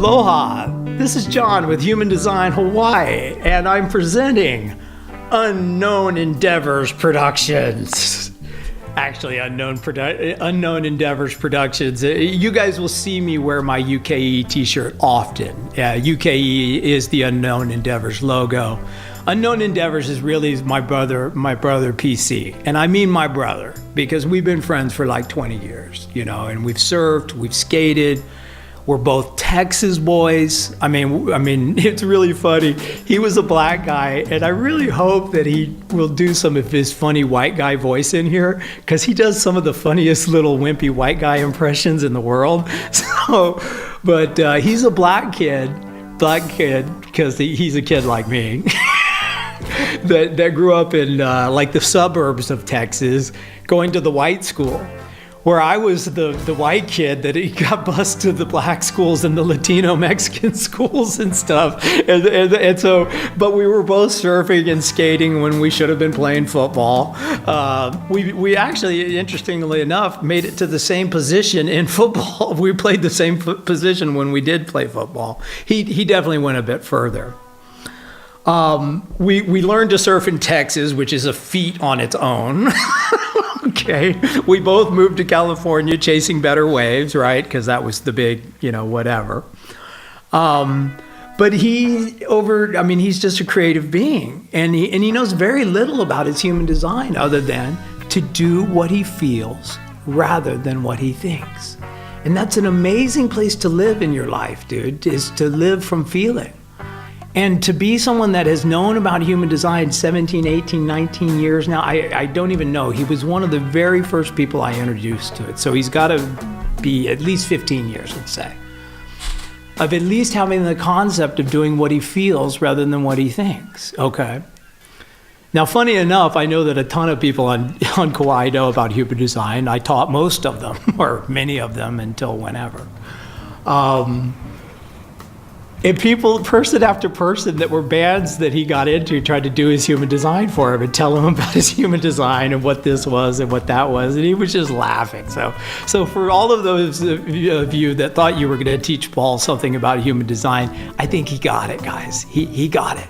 Aloha, this is John with Human Design Hawaii, and I'm presenting Unknown Endeavors Productions. Actually, Unknown Endeavors Productions. You guys will see me wear my UKE t-shirt often. UKE is the Unknown Endeavors logo. Unknown Endeavors is really my brother PC. And I mean my brother, because we've been friends for like 20 years, and we've surfed, we've skated. We're both Texas boys. I mean, it's really funny. He was a black guy, and I really hope that he will do some of his funny white guy voice in here, because he does some of the funniest little wimpy white guy impressions in the world. But he's a black kid, because he's a kid like me, that grew up in like the suburbs of Texas, going to the white school, where I was the white kid that he got bused to the black schools and the Latino Mexican schools and stuff. And so, but we were both surfing and skating when we should have been playing football. We actually, interestingly enough, made it to the same position in football. We played the same position when we did play football. He definitely went a bit further. We learned to surf in Texas, which is a feat on its own. Okay, we both moved to California chasing better waves, right? Because that was the big, whatever. But he's just a creative being, and he knows very little about his human design other than to do what he feels rather than what he thinks. And that's an amazing place to live in your life, dude, is to live from feeling. And to be someone that has known about human design 17, 18, 19 years now, I don't even know. He was one of the very first people I introduced to it. So he's got to be at least 15 years, let's say, of at least having the concept of doing what he feels rather than what he thinks, okay? Now, funny enough, I know that a ton of people on Kauai know about human design. I taught most of them, or many of them, until whenever. And person after person that were bands that he got into tried to do his human design for him and tell him about his human design and what this was and what that was, and he was just laughing. So for all of those of you that thought you were going to teach Paul something about human design, I think he got it, guys. He got it.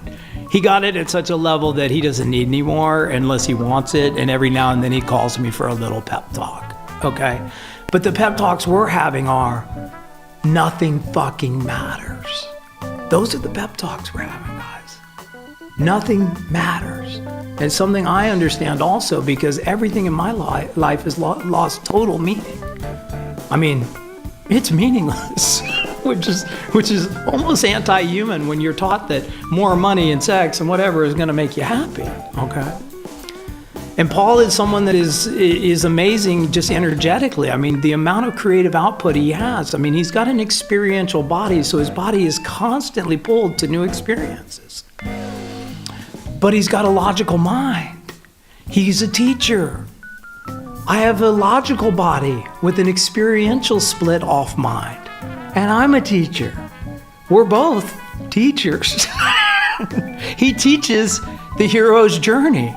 He got it at such a level that he doesn't need any more unless he wants it, and every now and then he calls me for a little pep talk, okay? But the pep talks we're having are, nothing fucking matters. Those are the pep talks we're having, guys. Nothing matters. And it's something I understand also, because everything in my life has lost total meaning. I mean, it's meaningless, which is almost anti-human when you're taught that more money and sex and whatever is going to make you happy, okay? And Paul is someone that is amazing just energetically. I mean, the amount of creative output he has. I mean, he's got an experiential body, so his body is constantly pulled to new experiences. But he's got a logical mind. He's a teacher. I have a logical body with an experiential split off mind. And I'm a teacher. We're both teachers. He teaches the hero's journey.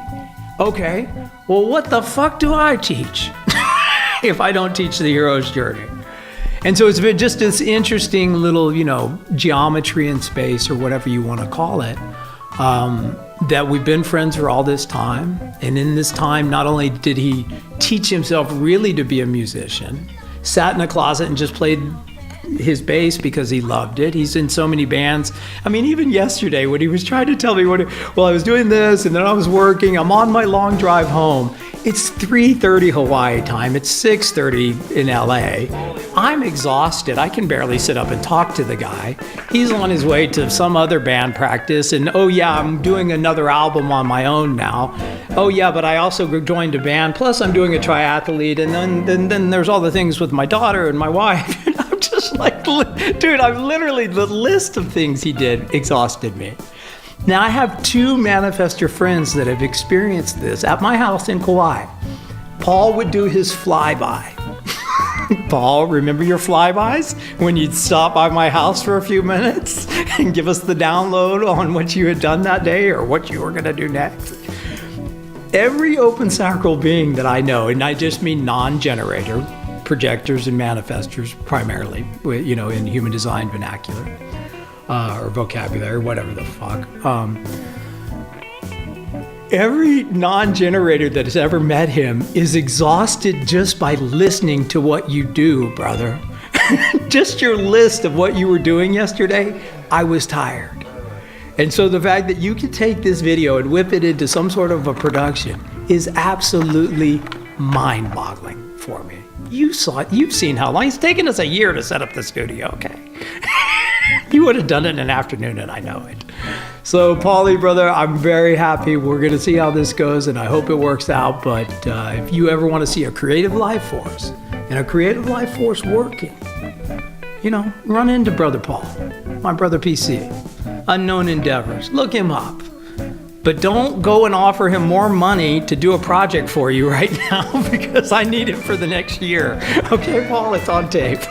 Okay, well, what the fuck do I teach if I don't teach the hero's journey? And so it's been just this interesting little, geometry in space, or whatever you want to call it, that we've been friends for all this time. And in this time, not only did he teach himself really to be a musician, sat in a closet and just played his bass because he loved it. He's in so many bands. I mean, even yesterday when he was trying to tell me I was doing this and then I was working, I'm on my long drive home. It's 3:30 Hawaii time. It's 6:30 in LA. I'm exhausted. I can barely sit up and talk to the guy. He's on his way to some other band practice, and oh yeah, I'm doing another album on my own now. Oh yeah, but I also joined a band. Plus I'm doing a triathlete, and then there's all the things with my daughter and my wife. Like, dude, the list of things he did exhausted me. Now, I have two manifestor friends that have experienced this at my house in Kauai. Paul would do his flyby. Paul, remember your flybys? When you'd stop by my house for a few minutes and give us the download on what you had done that day or what you were going to do next? Every open sacral being that I know, and I just mean non-generator, projectors and manifestors primarily, in human design vernacular or vocabulary, whatever the fuck. Every non-generator that has ever met him is exhausted just by listening to what you do, brother. Just your list of what you were doing yesterday, I was tired. And so the fact that you can take this video and whip it into some sort of a production is absolutely mind-boggling for me. You saw it. You've seen how long. It's taken us a year to set up the studio, okay? You would have done it in an afternoon, and I know it. So, Paulie, brother, I'm very happy. We're going to see how this goes, and I hope it works out. But if you ever want to see a creative life force, and a creative life force working, run into Brother Paul, my brother PC. Unknown Endeavors. Look him up. But don't go and offer him more money to do a project for you right now, because I need it for the next year. Okay, Paul, it's on tape.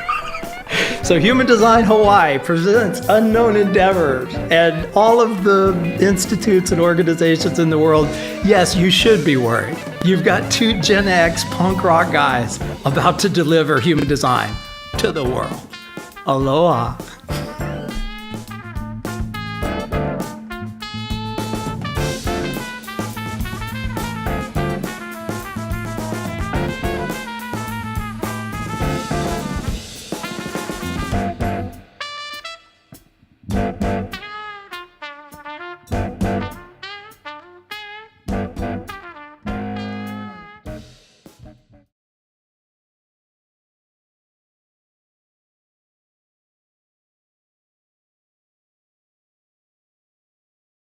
So Human Design Hawaii presents Unknown Endeavors, and all of the institutes and organizations in the world. Yes, you should be worried. You've got 2 Gen X punk rock guys about to deliver human design to the world. Aloha.